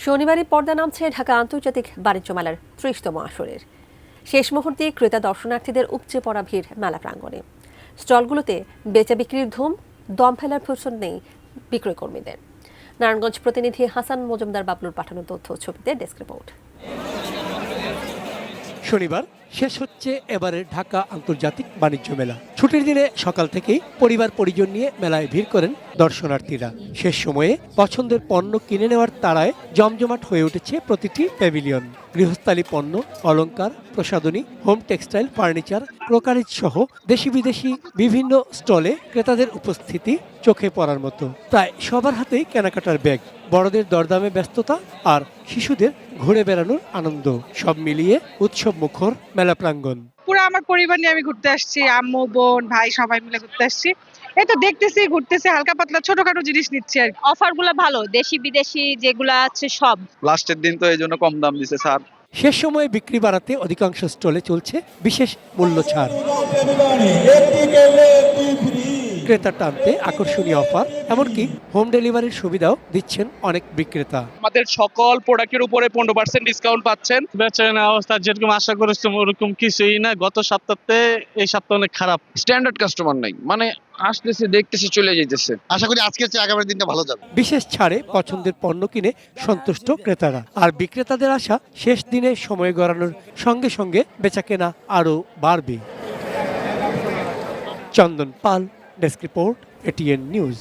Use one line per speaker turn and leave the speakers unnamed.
শনিবারই পর্দা নামছে ঢাকা আন্তর্জাতিক বাণিজ্য মেলার ৩০তম আসরের শেষ মুহূর্তে ক্রেতা দর্শনার্থীদের উপচে পড়া ভিড় মেলা প্রাঙ্গণে। স্টলগুলোতে বেচা বিক্রির ধুম, দম ফেলার ফুরসত নেই বিক্রয় কর্মীদের। নারায়ণগঞ্জ প্রতিনিধি হাসান মজুমদার বাবলুর পাঠানো তথ্য ছবিতে ডেস্ক রিপোর্ট।
শনিবার শেষ হচ্ছে এবারের ঢাকা আন্তর্জাতিক বাণিজ্য মেলা। ছুটির দিনে সকাল থেকেই পরিবার পরিজন নিয়ে মেলায় ভিড় করেন দর্শনার্থীরা। শেষ সময়ে পছন্দের পণ্য কিনে নেওয়ার তাড়ায় জমজমাট হয়ে উঠেছে প্রতিটি প্যাভিলিয়ন। গৃহস্থালী পণ্য, অলংকার, প্রসাধনী, হোম টেক্সটাইল, ফার্নিচার, ক্রোকারিজ সহ দেশি বিদেশি বিভিন্ন স্টলে ক্রেতাদের উপস্থিতি চোখে পড়ার মতো। প্রায় সবার হাতেই কেনাকাটার ব্যাগ, বড়দের দরদামে ব্যস্ততা আর শিশুদের ঘুরে বেড়ানোর আনন্দ, সব মিলিয়ে উৎসব মুখর মেলা প্রাঙ্গণ।
পুরো আমার পরিবার নিয়ে আমি ঘুরতে আসছি, আম্মু, বোন, ভাই সবাই মিলে ঘুরতে আসছি। এই তো দেখতেছি, ঘুরতেছি, হালকা পাতলা ছোটখাটো জিনিস নিচ্ছি আর কি।
অফার গুলো ভালো, দেশি বিদেশি যেগুলো আছে সব।
লাস্টের দিন তো এই জন্য কম দাম দিছে স্যার।
শেষ সময়ে বিক্রি বাড়াতে অধিকাংশ স্টলে চলছে বিশেষ মূল্য ছাড়। ক্রেতা টানতে আকর্ষণীয় অফার, এমনকি হোম ডেলিভারির সুবিধাও দিচ্ছেন অনেক বিক্রেতা।
আমাদের সকল প্রোডাক্টের উপরে 15% ডিসকাউন্ট পাচ্ছেন। বেচাকেনা অবস্থা যেরকম আশা করেছিলাম ওরকম কিছুই না। গত সপ্তাহে এই সপ্তাহ অনেক খারাপ।
স্ট্যান্ডার্ড কাস্টমার নাই, মানে আসতেছে, দেখতেছে, চলে যাইতেছে। আশা করি আজকের চেয়ে আগামী দিনটা ভালো যাবে।
বিশেষ ছাড়ে পছন্দের পণ্য কিনে সন্তুষ্ট ক্রেতারা। আর বিক্রেতাদের আশা, শেষ দিনে সময় গড়ানোর সঙ্গে সঙ্গে বেচাকেনা আরও বাড়বে। চন্দন পাল, ডেস্ক রিপোর্ট, এটিএন নিউজ।